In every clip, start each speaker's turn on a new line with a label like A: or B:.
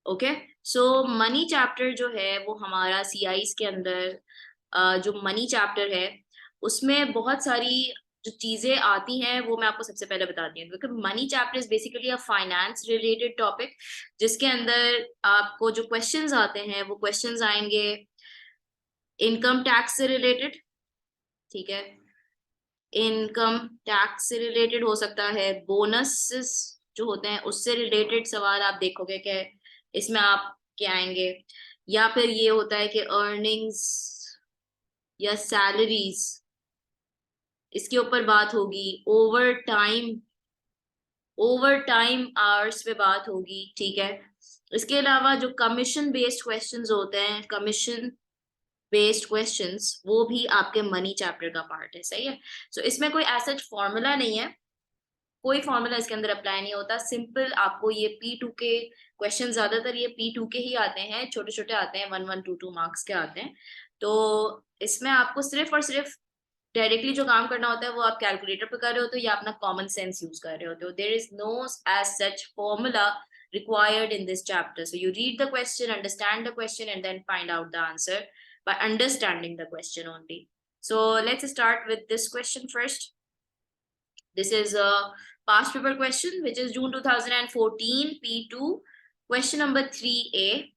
A: Okay, सो money chapter जो है वो हमारा सीआईस के अंदर जो मनी चैप्टर है उसमें बहुत सारी जो चीजें आती हैं वो मैं आपको सबसे पहले बताती हूँ, क्योंकि money chapter is basically a finance related topic, जिसके अंदर आपको जो क्वेश्चंस आते हैं वो क्वेश्चंस आएंगे इनकम टैक्स से रिलेटेड। ठीक है, इनकम टैक्स से रिलेटेड हो सकता है, बोनस जो होते हैं उससे रिलेटेड सवाल आप देखोगे कि इसमें आप क्या आएंगे, या फिर ये होता है कि अर्निंग्स या सैलरीज, इसके ऊपर बात होगी। ओवर टाइम आवर्स पे बात होगी। ठीक है, इसके अलावा जो कमीशन बेस्ड क्वेश्चंस होते हैं, कमीशन बेस्ड क्वेश्चंस, वो भी आपके मनी चैप्टर का पार्ट है। सही है, सो इसमें कोई ऐसा फॉर्मूला नहीं है, कोई फॉर्मूला इसके अंदर अप्लाई नहीं होता। सिंपल आपको ये P2 के क्वेश्चन, ज्यादातर ये P2 के ही आते हैं, छोटे छोटे आते हैं, 1 1 2 2 मार्क्स के आते हैं। तो इसमें आपको सिर्फ और सिर्फ डायरेक्टली जो काम करना होता है वो आप कैलकुलेटर पे कर रहे होते हो या अपना कॉमन सेंस यूज कर रहे होते हो। There is no as such formula required in this chapter. So you read the question, understand the question, and then find out the answer by understanding the question only. So let's start with this question first. This is a past paper question, which is June 2014, P2, question number 3A.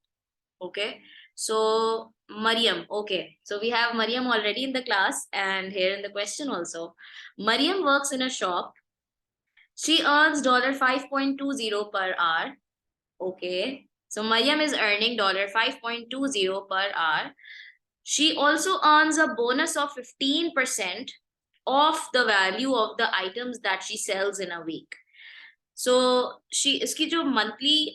A: Okay, so Mariam. Okay, so we have Mariam already in the class and here in the question also. Mariam works in a shop. She earns $5.20 per hour. Okay, so Mariam is earning $5.20 per hour. She also earns a bonus of 15% of the value of the items that she sells in a week. So she, इसकी जो monthly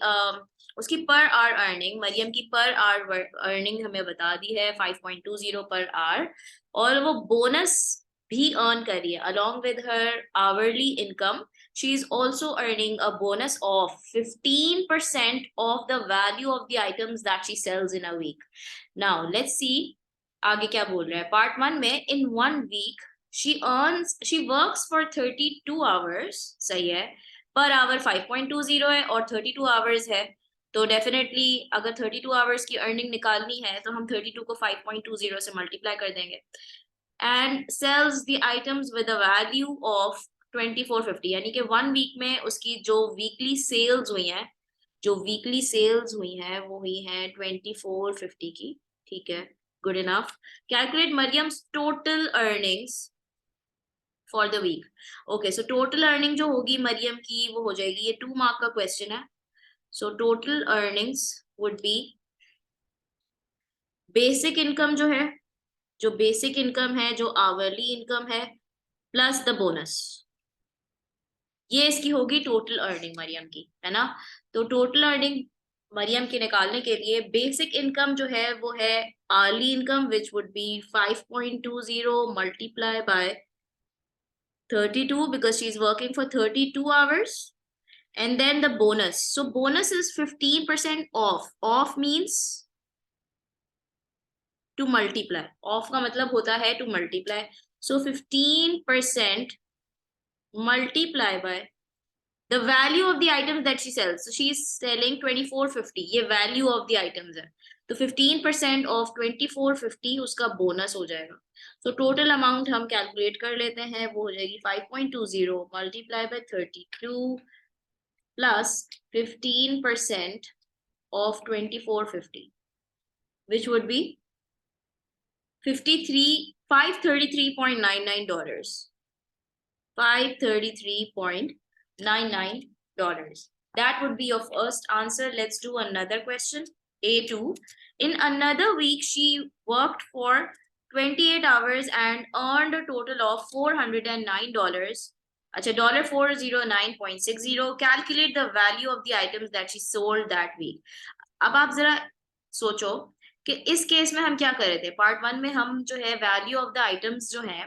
A: उसकी per hour earning, Maryam की per hour earning हमें बता दी है 5.20 per hour, और वो बोनस भी अर्न कर रही है along with her hourly income. She is also earning a bonus of 15% of the value of the items that she sells in a week. Now let's see आगे क्या बोल रहा है। पार्ट 1 में in 1 week she works for 32 hours. सही है, per hour 5.20 है और 32 आवर्स है, तो डेफिनेटली अगर 32 आवर्स की अर्निंग निकालनी है तो हम 32 को 5.20 से मल्टीप्लाई कर देंगे। And sells the items with a value of 2450, यानी कि 1 वीक में उसकी जो वीकली सेल्स हुई हैं, वो हुई हैं 2450 की। ठीक है, good enough. Calculate Mariam's total earnings for the week. Okay, so total earning जो होगी मरियम की वो हो जाएगी, ये 2 मार्क का क्वेश्चन है। So total earnings would be basic income जो बेसिक इनकम है, जो आवरली इनकम है, प्लस द बोनस, ये इसकी होगी टोटल अर्निंग मरियम की, है ना। तो टोटल अर्निंग मरियम की निकालने के लिए बेसिक इनकम जो है वो है early income, which would be 5.20 multiply by 32 because she's working for 32 hours, and then the bonus. So bonus is 15% off. Off means to multiply. Off का मतलब होता है to multiply. So 15% multiply by the value of the items that she sells. So she is selling 2450. ये value of the items है, तो 15% of 2450 उसका bonus हो जाएगा। So total amount हम calculate कर लेते हैं, वो हो जाएगी 5.20 multiply by 32 plus 15% of 2450, which would be 533.99 $533.99. That would be your first answer. Let's do another question. A2. In another week, she worked for 28 hours and earned a total of $409. अच्छा, $409.60. Calculate the value of the items that she sold that week. अब आप जरा सोचो कि इस case में हम क्या कर रहे थे। पार्ट 1 में हम जो है वैल्यू ऑफ द आइटम्स जो है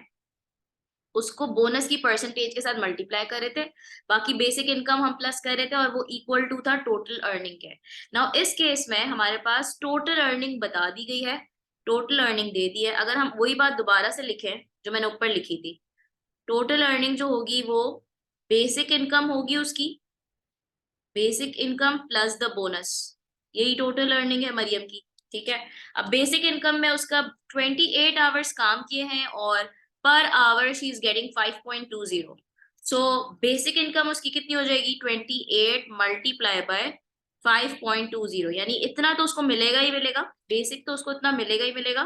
A: उसको बोनस की परसेंटेज के साथ मल्टीप्लाई कर रहे थे, बाकी बेसिक इनकम हम प्लस कर रहे थे, और वो इक्वल टू था टोटल अर्निंग के। नाउ इस केस में हमारे पास टोटल अर्निंग बता दी गई है, टोटल अर्निंग दे दी है। अगर हम वही बात दोबारा से लिखें जो मैंने ऊपर लिखी थी, टोटल अर्निंग जो होगी वो बेसिक इनकम होगी, उसकी basic income plus the bonus, यही टोटल अर्निंग है मरियम की, ठीक है। अब बेसिक इनकम में उसका 28 आवर्स काम किए हैं और per hour she is getting 5.20। So basic income उसकी कितनी हो जाएगी, 28 मल्टीप्लाई बाय 5.20, यानी इतना तो उसको मिलेगा ही मिलेगा, बेसिक तो उसको इतना मिलेगा ही मिलेगा।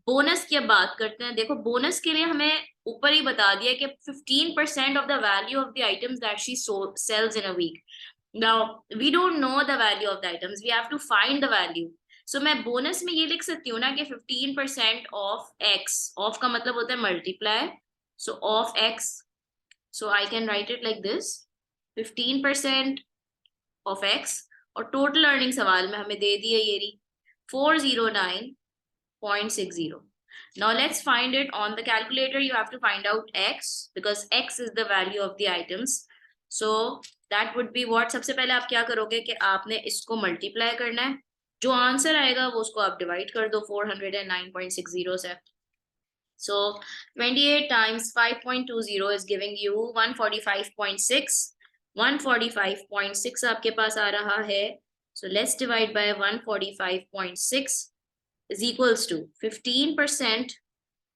A: बोनस की अब बात करते हैं। देखो बोनस के लिए हमें ऊपर ही बता दिया कि 15% of the value of the items that she sells in a week. Now we don't know the value of the items, we have to find the value. So मैं बोनस में ये लिख सकती हूँ ना कि 15% ऑफ एक्स, ऑफ का मतलब होता है multiply, so of x, so I can write it like this, 15% of x. और टोटल अर्निंग सवाल में हमें दे दी है ये रही 409.60। Now let's find it on the calculator. You have to find out x because x is the value of the items. So that would be what? सबसे पहले आप क्या करोगे कि आपने इसको मल्टीप्लाई करना है, जो आंसर आएगा वो उसको आप डिवाइड कर दो 409.60 से। So 28 times 5.20 is giving you 145.6. 145.6 आपके पास आ रहा है। So let's divide by 145.6 is equals to 15%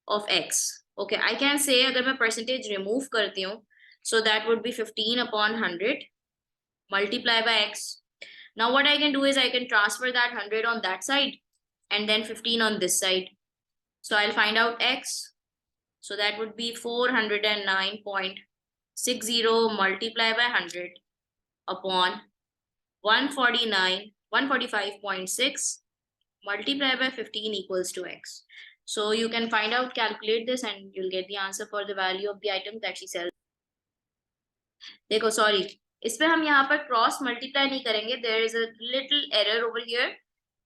A: of x. Okay, I can say अगर मैं percentage remove करती हूँ, so that would be 15 upon 100 multiply by x. Now what I can do is I can transfer that 100 on that side and then 15 on this side. So I'll find out x. So that would be 409.60 multiply by 100 upon 145.6 multiply by 15 equals to x. So you can find out, calculate this and you'll get the answer for the value of the item that she sells. देखो sorry, इस पे हम यहाँ पर cross multiply नहीं करेंगे, there is a little error over here,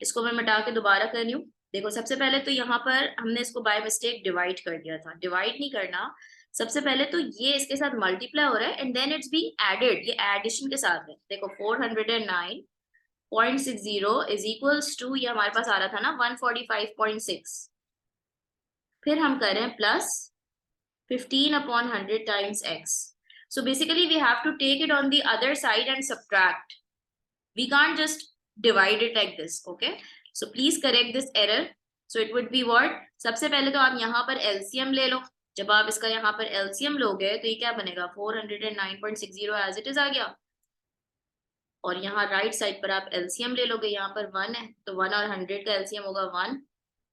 A: इसको मैं मिटा के दोबारा कर रही हूँ। देखो सबसे पहले तो यहाँ पर हमने इसको बाय मिस्टेक डिवाइड कर दिया था, डिवाइड नहीं करना, सबसे पहले तो ये इसके साथ मल्टीप्लाई हो रहा है and then it's be added, ये एडिशन के साथ है। देखो 409.60 इज इक्वल्स टू, ये हमारे पास आ रहा था ना 145.6, फिर हम कर रहे हैं plus 15 upon 100 times x. So basically we have to take it on the other side and subtract. We can't just divide it like this, okay? So please correct this error. So it would be what? सबसे पहले तो आप यहाँ पर LCM ले लो, जब आप इसका यहाँ पर LCM लोगे तो ये क्या बनेगा 409.60 as it is आ गया, और यहाँ राइट साइड पर आप LCM ले लोगे, यहाँ पर 1 है तो 1 और 100 का LCM होगा 1,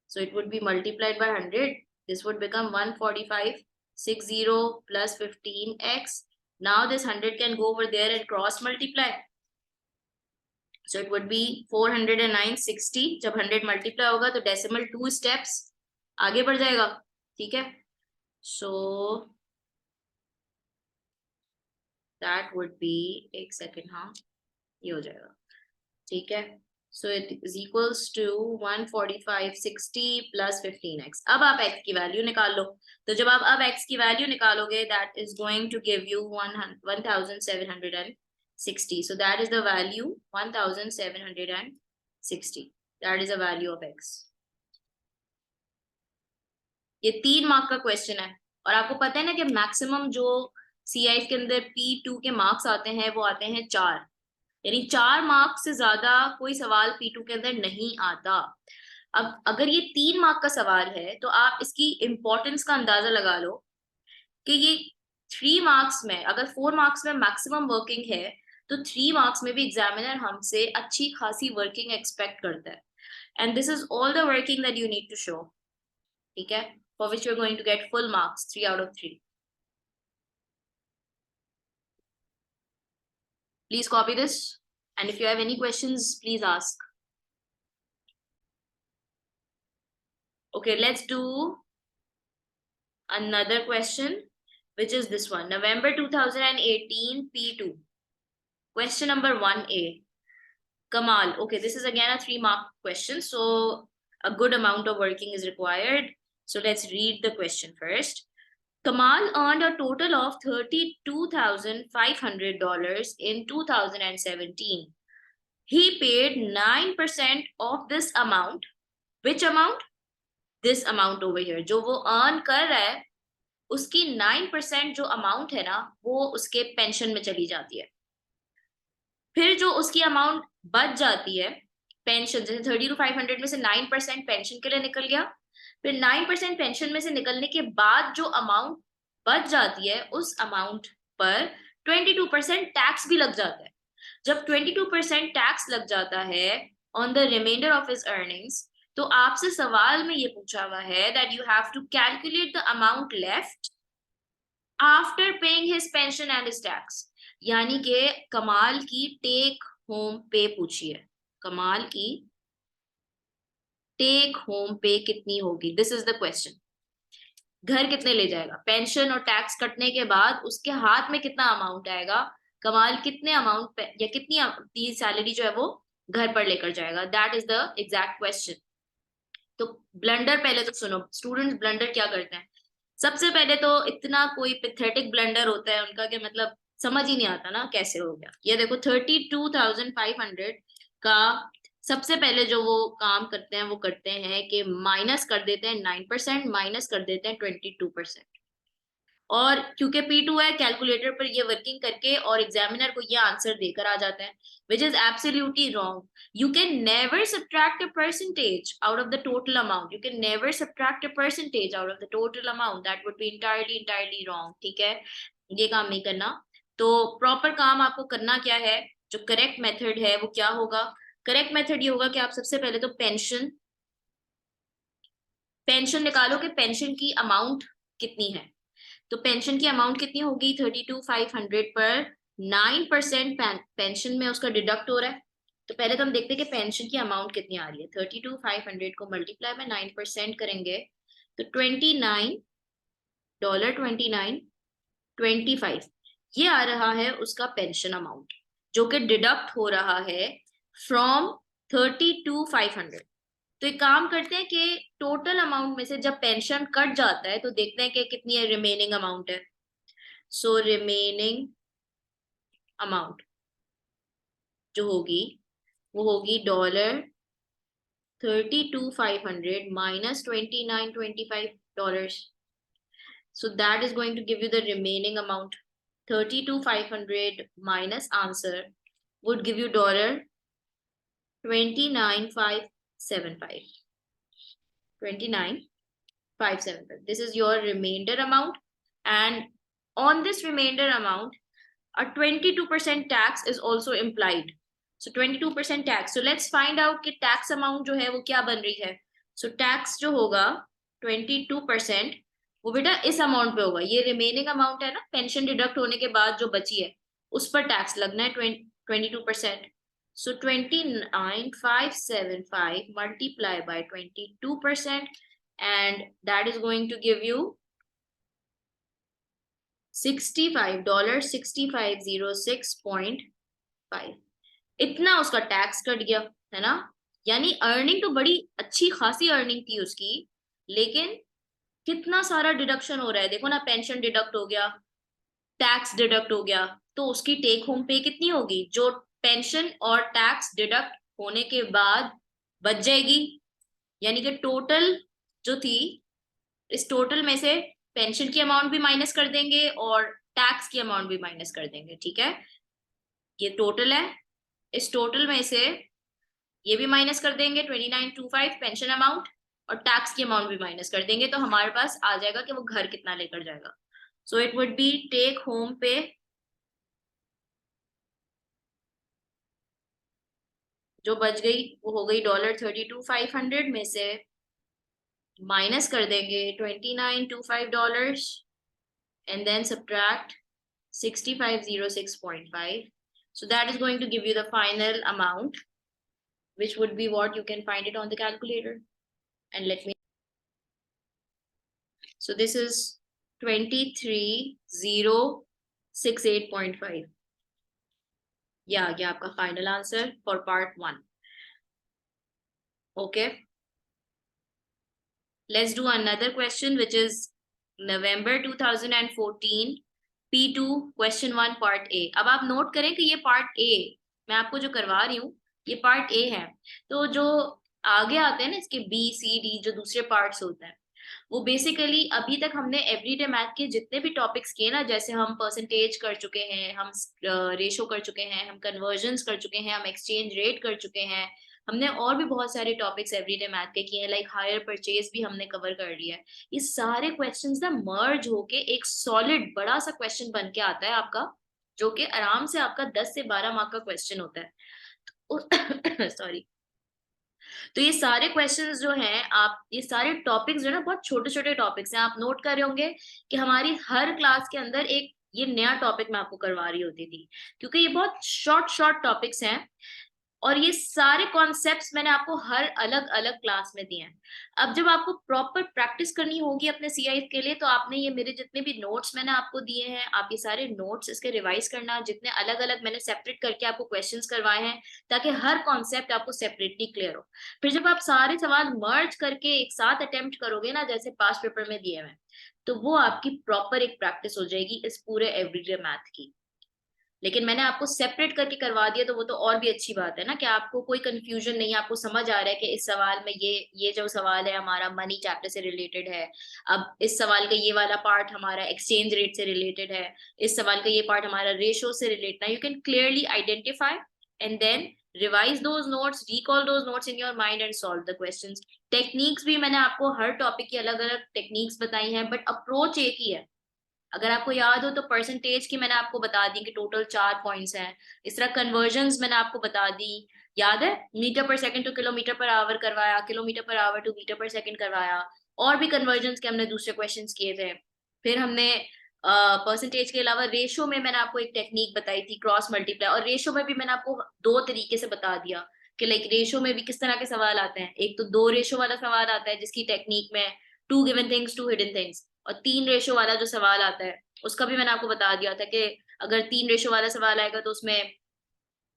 A: so it would be multiplied by 100, this would become 145.60 plus 15x. Now this 100 can go over there and cross multiply, so it would be 409.60, जब 100 multiply होगा तो decimal 2 steps आगे बढ़ जाएगा, ठीक है। So that would be, एक second, हाँ ये हो जाएगा, ठीक है। So it is equals to 145.60 plus 15x. अब आप x की वैल्यू निकाल लो, तो जब आप अब x की वैल्यू निकालोगे that is going to give you 1760. So that is the value 1760. That is the value of x. ये 3 मार्क का क्वेश्चन है और आपको पता है ना कि मैक्सिमम जो CIs के अंदर P2 के मार्क्स आते हैं वो आते हैं 4, यानी 4 मार्क्स से ज्यादा कोई सवाल P2 के अंदर नहीं आता। अब अगर ये 3 मार्क का सवाल है तो आप इसकी इंपॉर्टेंस का अंदाजा लगा लो कि ये 3 मार्क्स में, अगर 4 मार्क्स में मैक्सिमम वर्किंग है तो 3 मार्क्स में भी एग्जामिनर हमसे अच्छी खासी वर्किंग एक्सपेक्ट करता है, and this is all the working that you need to show, ठीक है, for which you are going to get full marks 3 out of 3. Please copy this, and if you have any questions, please ask. Okay, let's do another question, which is this one. November 2018 P2. Question number 1A. Kamal. Okay, this is again a 3-mark question, so a good amount of working is required. So let's read the question first. Kamal earned a total of $32,500 in 2017. He paid 9% of this amount. Which amount? This amount over here. जो वो earn कर रहा है उसकी 9% जो amount है ना वो उसके पेंशन में चली जाती है। फिर जो उसकी अमाउंट बच जाती है पेंशन, जैसे 30 to 500 में से 9% पेंशन के लिए निकल गया, फिर 9% पेंशन में से निकलने के बाद जो अमाउंट बच जाती है उस अमाउंट पर 22% टैक्स भी लग जाता है। जब 22% टैक्स लग जाता है on the reminder of his earnings, तो आपसे सवाल में ये पूछा हुआ है that you have to calculate the amount left after paying his pension and his tax. यानी कि कमाल की टेक होम पे पूछी है, कमाल की टेक होम पे कितनी होगी, दिस इज द क्वेश्चन। घर कितने ले जाएगा, पेंशन और टैक्स कटने के बाद उसके हाथ में कितना अमाउंट आएगा, कमाल कितने अमाउंट या कितनी सैलरी जो है वो घर पर लेकर जाएगा, that is the exact question. तो ब्लंडर पहले तो सुनो, स्टूडेंट्स ब्लंडर क्या करते हैं। सबसे पहले तो इतना कोई पैथेटिक ब्लंडर होता है उनका कि मतलब समझ ही नहीं आता ना कैसे हो गया। ये देखो 32,500 का सबसे पहले जो वो काम करते हैं वो करते हैं कि माइनस कर देते हैं 9%, माइनस कर देते हैं 22%। और क्योंकि P2 है, कैलकुलेटर पर ये वर्किंग करके और एग्जामिनर को ये आंसर देकर आ जाता है, which is absolutely wrong. You can never subtract a percentage out of the total amount. You can never subtract a percentage out of the total amount. That would be entirely wrong. ठीक है, ये काम नहीं करना। तो proper काम आपको करना क्या है, जो करेक्ट मेथड है वो क्या होगा, करेक्ट मेथड ये होगा कि आप सबसे पहले तो पेंशन निकालो कि पेंशन की अमाउंट कितनी है। तो पेंशन की अमाउंट कितनी होगी 32,500 पर 9% पेंशन में उसका डिडक्ट हो रहा है। तो पहले तो हम देखते हैं कि पेंशन की अमाउंट कितनी आ रही है। 32,500 को मल्टीप्लाई में 9% करेंगे तो $29.2925 ये आ रहा है उसका पेंशन अमाउंट, जो कि डिडक्ट हो रहा है फ्रॉम 32,500। तो एक काम करते हैं कि टोटल अमाउंट में से जब पेंशन कट जाता है तो देखते हैं कि कितनी है रिमेनिंग अमाउंट है। सो रिमेनिंग अमाउंट जो होगी वो होगी $32,500 minus $29.25. So that is going to give you the remaining amount. 32,500 minus answer would give you $29,575. 29,575. This is your remainder amount, and on this remainder amount a 22% tax is also implied. So 22% tax. So let's find out कि tax amount जो है वो क्या बन रही है। So tax जो होगा 22% वो बेटा इस अमाउंट पे होगा, ये रिमेनिंग अमाउंट है ना, पेंशन डिडक्ट होने के बाद जो बची है उस पर टैक्स लगना है 22%। So 29,575 multiply by 22%, and that is going to give you $65.6506.5। इतना उसका टैक्स कट गया है ना। यानी अर्निंग तो बड़ी अच्छी खासी अर्निंग थी उसकी, लेकिन कितना सारा डिडक्शन हो रहा है देखो ना, पेंशन डिडक्ट हो गया, टैक्स डिडक्ट हो गया, तो उसकी टेक होम पे कितनी होगी जो पेंशन और टैक्स डिडक्ट होने के बाद बच जाएगी। यानी कि टोटल जो थी, इस टोटल में से पेंशन की अमाउंट भी माइनस कर देंगे और टैक्स की अमाउंट भी माइनस कर देंगे। ठीक है, ये टोटल है, इस टोटल में से ये भी माइनस कर देंगे 2925 पेंशन अमाउंट, और टैक्स की अमाउंट भी माइनस कर देंगे, तो हमारे पास आ जाएगा कि वो घर कितना लेकर जाएगा। So it would be take home pay जो बच गई वो हो गई $32,500 में से माइनस कर देंगे $2925 and then subtract 6506.5. So that is going to give you the final amount, which would be what you can find it on the calculator. And let me, so this is 23,068.5. Yeah, ये आपका final answer for part 1. Okay, let's do another question, which is November 2014 P2 question 1 part A. अब आप note करें कि ये part A मैं आपको जो करवा रही हूँ ये part A है। तो जो आगे आते हैं ना इसके B, C, D जो दूसरे parts होते हैं, वो बेसिकली अभी तक हमने एवरीडे मैथ के जितने भी टॉपिक्स किए ना, जैसे हम परसेंटेज कर चुके हैं, हम रेशो कर चुके हैं, हम कन्वर्जन्स कर चुके हैं, हम एक्सचेंज रेट कर चुके हैं, हमने और भी बहुत सारे टॉपिक्स एवरीडे मैथ के किए हैं, लाइक हायर परचेज भी हमने कवर कर लिया है। ये सारे क्वेश्चंस ना मर्ज होके एक सॉलिड बड़ा सा क्वेश्चन बन के आता है आपका, जो कि आराम से आपका 10 से 12 मार्क का क्वेश्चन होता है। सॉरी। तो ये सारे क्वेश्चंस जो हैं, आप ये सारे टॉपिक्स जो है ना बहुत छोटे छोटे टॉपिक्स हैं। आप नोट कर रहे होंगे कि हमारी हर क्लास के अंदर एक ये नया टॉपिक मैं आपको करवा रही होती थी, क्योंकि ये बहुत शॉर्ट शॉर्ट टॉपिक्स हैं और ये सारे कॉन्सेप्ट्स मैंने आपको हर अलग अलग क्लास में दिए हैं। अब जब आपको प्रॉपर प्रैक्टिस करनी होगी अपने सीआई के लिए, तो आपने ये मेरे जितने भी नोट्स मैंने आपको दिए हैं, आप ये सारे नोट्स इसके रिवाइज करना, जितने अलग अलग मैंने सेपरेट करके आपको क्वेश्चंस करवाए हैं, ताकि हर कॉन्सेप्ट आपको सेपरेटली क्लियर हो। फिर जब आप सारे सवाल मर्ज करके एक साथ अटेम्प्ट करोगे ना, जैसे पास्ट पेपर में दिए हुए, तो वो आपकी प्रॉपर एक प्रैक्टिस हो जाएगी इस पूरे एवरीडे मैथ की। लेकिन मैंने आपको सेपरेट करके करवा दिया, तो वो तो और भी अच्छी बात है ना, कि आपको कोई कंफ्यूजन नहीं है, आपको समझ आ रहा है कि इस सवाल में ये जो सवाल है हमारा मनी चैप्टर से रिलेटेड है। अब इस सवाल का ये वाला पार्ट हमारा एक्सचेंज रेट से रिलेटेड है, इस सवाल का ये पार्ट हमारा रेशो से रिलेटेड है। You can clearly identify and then revise those notes, recall those notes in your mind and solve the questions. Techniques भी मैंने आपको हर टॉपिक की अलग अलग टेक्निक्स बताई हैं, बट अप्रोच एक ही है। अगर आपको याद हो तो परसेंटेज की मैंने आपको बता दी कि टोटल 4 पॉइंट्स हैं। इस तरह कन्वर्जन्स मैंने आपको बता दी, याद है? Metre per second to kilometre per hour करवाया, kilometre per hour to metre per second करवाया, और भी कन्वर्जन्स के हमने दूसरे क्वेश्चंस किए थे। फिर हमने परसेंटेज के अलावा रेशो में मैंने आपको एक टेक्निक बताई थी, क्रॉस मल्टीप्लाई, और रेशो में भी मैंने आपको 2 तरीके से बता दिया कि लाइक रेशो में भी किस तरह के सवाल आते हैं। एक तो 2 रेशो वाला सवाल आता है जिसकी टेक्निक में 2 गिवन थिंग्स 2 हिडन थिंग्स, और 3 रेशो वाला जो सवाल आता है उसका भी मैंने आपको बता दिया था कि अगर 3 रेशो वाला सवाल आएगा तो उसमें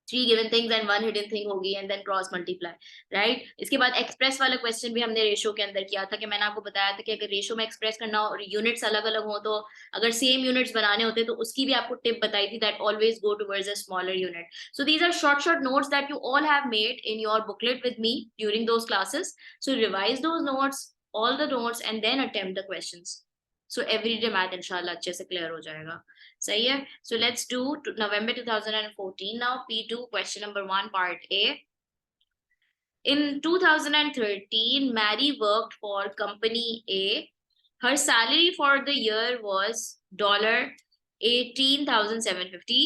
A: 3 given things and 1 hidden thing होगी and then cross multiply, right. इसके बाद एक्सप्रेस वाला क्वेश्चन भी हमने रेशो के अंदर किया था, कि मैंने आपको बताया था कि अगर रेशो में एक्सप्रेस करना हो और यूनिट्स अलग अलग हो, तो अगर सेम यूनिट्स बनाने होते तो उसकी भी आपको टिप बताई थी, that always go towards a smaller unit. So these are short short notes that you all have made in your booklet with me during those classes. So revise those notes, all the notes, and then attempt the questions. So everyday math इंशाल्लाह अच्छे से clear हो जाएगा। सही है? So let's do November 2014 now. P2 question number 1 part A. In 2013, Mary worked for company A. Her salary for the year was $18,750.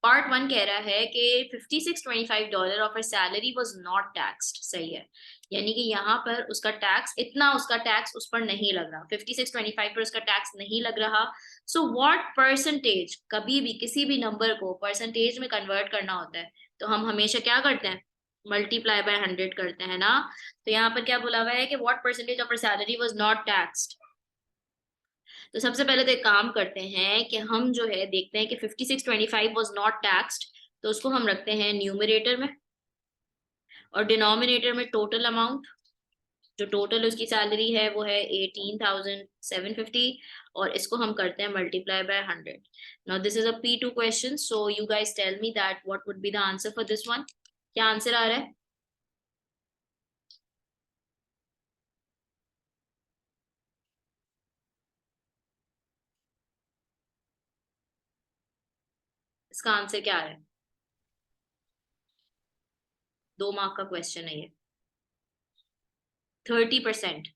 A: Part 1 कह रहा है कि $5625 of her salary was not taxed. सही है, यानी कि यहाँ पर उसका टैक्स, इतना उसका टैक्स उस पर नहीं लग रहा, 5625 पर उसका टैक्स नहीं लग रहा। सो व्हाट परसेंटेज, कभी भी किसी भी नंबर को परसेंटेज में कन्वर्ट करना होता है तो हम हमेशा क्या करते हैं, मल्टीप्लाई बाय 100 करते हैं ना। तो यहाँ पर क्या बोला हुआ है कि what percentage of her salary was not taxed. तो सबसे पहले तो एक काम करते हैं कि हम जो है देखते हैं कि 5625 वाज नॉट टैक्स्ड, तो उसको हम रखते हैं न्यूमरेटर में, और डिनोमिनेटर में टोटल अमाउंट, जो टोटल उसकी सैलरी है वो है 18,750, और इसको हम करते हैं multiply by 100। Now this is a P2 question, so you guys tell me that what would be the answer for this one. क्या आंसर आ रहा है? इसका आंसर क्या है? 2 मार्क का क्वेश्चन है ये। 30%,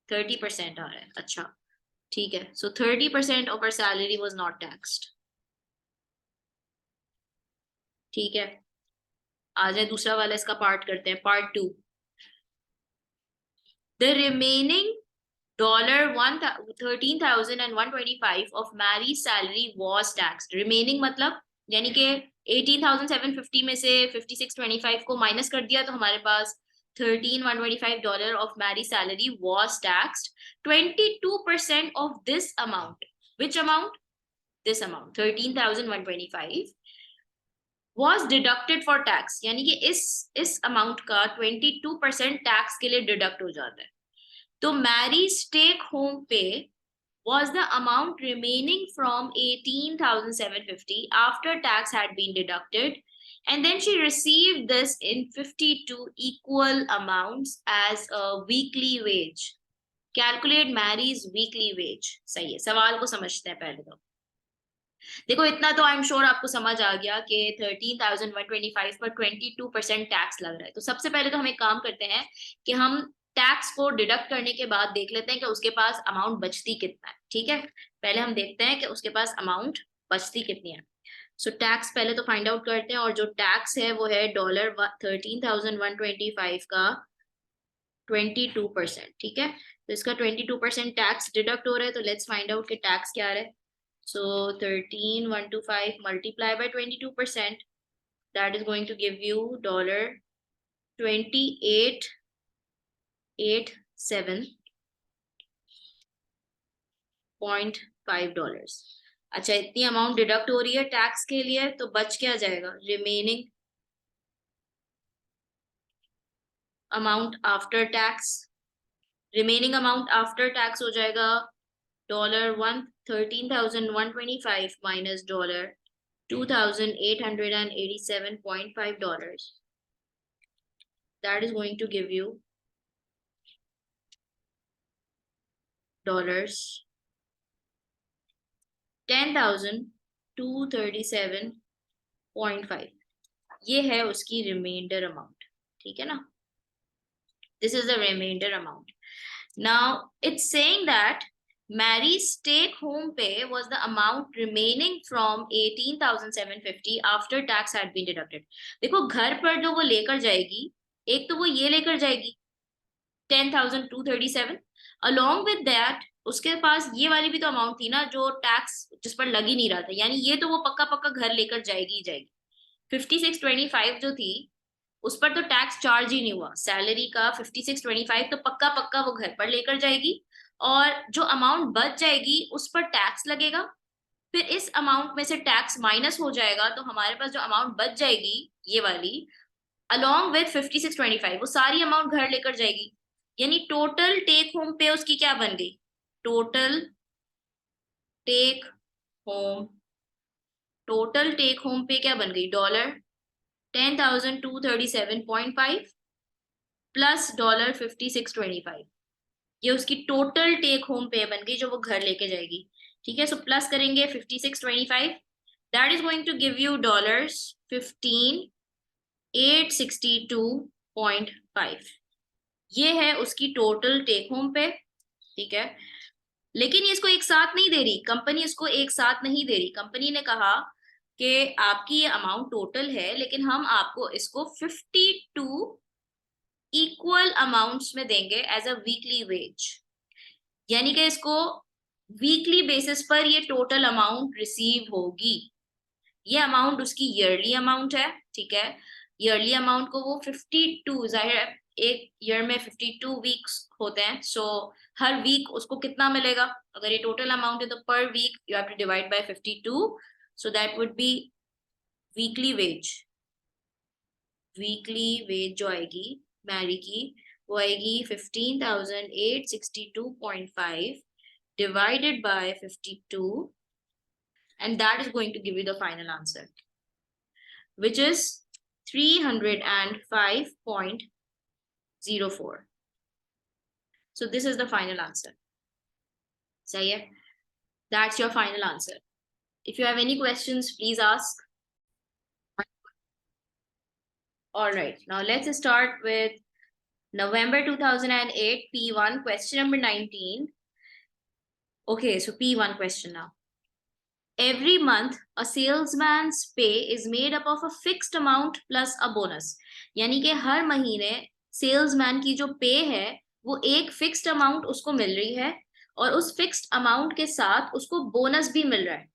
A: 30% आ रहा है। अच्छा ठीक है, so 30% of our salary was not taxed. ठीक है, आ जाए दूसरा वाला, इसका पार्ट करते हैं, part 2। The remaining $13,125 of Mary's salary was taxed. Remaining मतलब यानी कि 18,750 में से 5625 को माइनस कर दिया तो हमारे पास $13,125 of Mary's salary was taxed. 22% of this amount, which amount? This amount 13,125 was deducted for tax, यानी कि इस अमाउंट का 22% टैक्स के लिए डिडक्ट हो जाता है। तो Mary's take home pay was the amount remaining from 18,750 after tax had been deducted, and then she received this in 52 equal amounts as a weekly wage. Calculate Mary's weekly wage. सही है, सवाल को समझते हैं पहले तो। देखो इतना तो आई एम श्योर आपको समझ आ गया कि 13,125 पर 22% टैक्स लग रहा है। तो सबसे पहले तो हम एक काम करते हैं कि हम टैक्स को डिडक्ट करने के बाद देख लेते हैं कि उसके पास अमाउंट बचती कितना है। ठीक है, पहले हम देखते हैं कि उसके पास अमाउंट बचती कितनी है। सो टैक्स पहले तो फाइंड आउट करते हैं, और जो टैक्स है वो है $13,125 का 22%। ठीक है, तो इसका 22% टैक्स डिडक्ट हो रहा है। तो लेट्स फाइंड आउट कि टैक्स क्या आ रहा है। So 13,125 multiply by 22%, that is going to give you $28,887.5। अच्छा, इतनी अमाउंट डिडक्ट हो रही है टैक्स के लिए, तो बच क्या जाएगा? Remaining amount after tax. Remaining amount after tax हो जाएगा $13,125 minus $2,887.5. That is going to give you $10,237.5। ये है उसकी रिमाइंडर अमाउंट। ठीक है ना, this is the reminder amount. Now it's saying that Mary's take home pay was the amount remaining from 18,750 after tax had been deducted। देखो घर पर जो वो लेकर जाएगी, एक तो वो ये लेकर जाएगी 10,237, along with that उसके पास ये वाली भी तो अमाउंट थी ना जो टैक्स जिस पर लग ही नहीं रहा था, यानी ये तो वो पक्का पक्का घर लेकर जाएगी ही जाएगी। 5625 जो थी उस पर तो टैक्स चार्ज ही नहीं हुआ, सैलरी का 5625 तो पक्का पक्का वो घर पर लेकर जाएगी, और जो अमाउंट बच जाएगी उस पर टैक्स लगेगा। फिर इस अमाउंट में से टैक्स माइनस हो जाएगा, तो हमारे पास जो अमाउंट बच जाएगी ये वाली अलॉन्ग विथ 5625 वो सारी अमाउंट घर लेकर जाएगी। यानी टोटल टेक होम पे उसकी क्या बन गई? टोटल टेक होम पे क्या बन गई? $10,237.5 प्लस $5625। ये उसकी टोटल टेक होम पे बन गई जो वो घर लेके जाएगी। ठीक है, सो प्लस करेंगे 5625, that is going to give you $15,862.5। ये है उसकी टोटल टेक होम पे। ठीक है, लेकिन ये इसको एक साथ नहीं दे रही कंपनी, इसको एक साथ नहीं दे रही। कंपनी ने कहा कि आपकी ये अमाउंट टोटल है, लेकिन हम आपको इसको 52 इक्वल अमाउंट्स में देंगे एज अ वीकली वेज, यानी कि इसको वीकली बेसिस पर ये टोटल अमाउंट रिसीव होगी। ये अमाउंट उसकी ईयरली अमाउंट है। ठीक है, ईयरली अमाउंट को वो 52, जाहिर है एक ईयर में 52 वीक्स होते हैं, सो हर वीक उसको कितना मिलेगा? अगर ये टोटल अमाउंट है तो per week you have to divide by 52, so that would be weekly wage. Weekly wage जो आएगी मैरी की वो आएगी 15,862.5 divided by 52, and that is going to give you the final answer, which is 305.04. So this is the final answer. सही है, that's your final answer. If you have any questions, please ask. All right, now let's start with November 2008 P1 question number 19. Okay, so P1 question now. Every month a salesman's pay is made up of a fixed amount plus a bonus। यानी कि हर महीने salesman की जो पे है वो एक fixed amount उसको मिल रही है, और उस फिक्स्ड अमाउंट के साथ उसको बोनस भी मिल रहा है।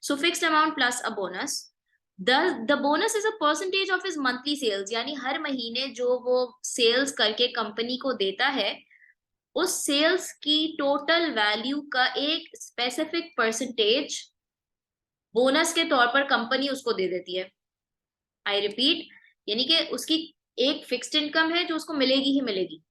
A: So fixed amount plus a bonus, the bonus is a percentage of his monthly sales. यानी हर महीने जो वो सेल्स करके कंपनी को देता है उस सेल्स की टोटल वैल्यू का एक स्पेसिफिक परसेंटेज बोनस के तौर पर कंपनी उसको दे देती है। आई रिपीट, यानी कि उसकी एक फिक्स्ड इनकम है जो उसको मिलेगी ही मिलेगी,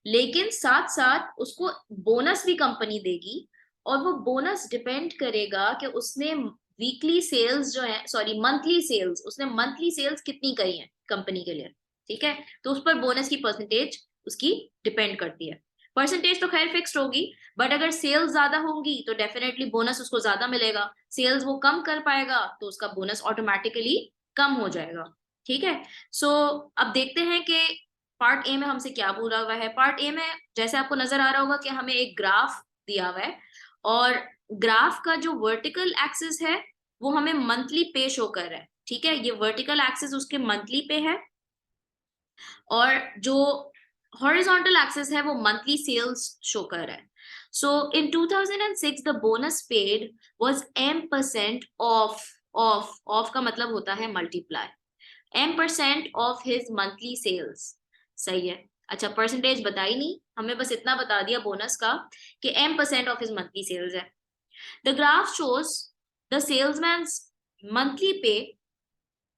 A: लेकिन साथ साथ उसको बोनस भी कंपनी देगी, और वो बोनस डिपेंड करेगा कि उसने वीकली सेल्स जो है, सॉरी मंथली सेल्स, उसने मंथली सेल्स कितनी करी है कंपनी के लिए। ठीक है, तो उस पर बोनस की परसेंटेज उसकी डिपेंड करती है। परसेंटेज तो खैर फिक्स्ड होगी, बट अगर सेल्स ज्यादा होंगी तो डेफिनेटली बोनस उसको ज्यादा मिलेगा, सेल्स वो कम कर पाएगा तो उसका बोनस ऑटोमेटिकली कम हो जाएगा। ठीक है। सो अब देखते हैं कि पार्ट ए में हमसे क्या बोला हुआ है। पार्ट ए में जैसे आपको नजर आ रहा होगा कि हमें एक ग्राफ दिया हुआ है, और ग्राफ का जो वर्टिकल एक्सिस है वो हमें मंथली पे शो कर रहा है। ठीक है, ये वर्टिकल एक्सिस उसके मंथली पे है, और जो हॉरिजॉन्टल एक्सिस है वो मंथली सेल्स शो कर रहा है। So in 2006 the bonus paid was M% of का मतलब होता है multiply, M% of his monthly sales. सही है। अच्छा, परसेंटेज बताई नहीं, हमें बस इतना बता दिया बोनस का कि M% of his monthly sales है। The graph shows the salesman's monthly pay,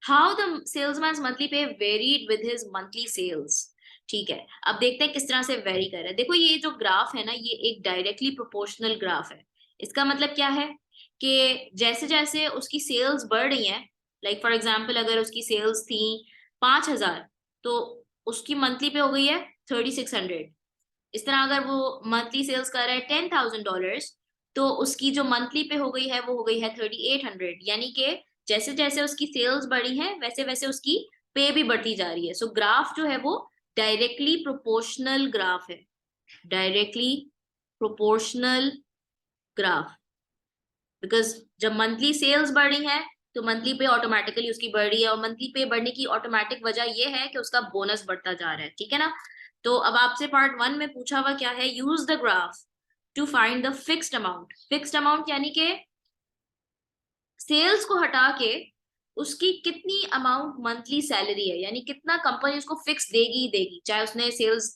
A: how the salesman's monthly pay varied with his monthly sales. ठीक है, अब देखते हैं किस तरह से वेरी कर रहा है। देखो ये जो ग्राफ है ना, ये एक डायरेक्टली प्रोपोर्शनल ग्राफ है। इसका मतलब क्या है कि जैसे जैसे उसकी सेल्स बढ़ रही हैं, लाइक फॉर एग्जांपल अगर उसकी सेल्स थी 5,000, तो उसकी मंथली पे हो गई है 3,600। इस तरह अगर वो मंथली सेल्स कर रहा है $10,000, तो उसकी जो मंथली पे हो गई है वो हो गई है 3,800। यानी कि जैसे जैसे उसकी सेल्स बढ़ी है वैसे वैसे उसकी पे भी बढ़ती जा रही है। सो ग्राफ जो है वो डायरेक्टली प्रोपोर्शनल ग्राफ है, डायरेक्टली प्रोपोर्शनल ग्राफ। बिकॉज जब मंथली सेल्स बढ़ रही है तो मंथली पे ऑटोमेटिकली उसकी बढ़ रही है, और मंथली पे बढ़ने की ऑटोमेटिक वजह ये है कि उसका बोनस बढ़ता जा रहा है। ठीक है ना। तो अब आपसे पार्ट 1 में पूछा हुआ क्या है, use the graph to find the fixed amount. Fixed amount यानी कि सेल्स को हटा के उसकी कितनी अमाउंट मंथली सैलरी है, यानी कितना कंपनी उसको फिक्स देगी ही देगी, चाहे उसने सेल्स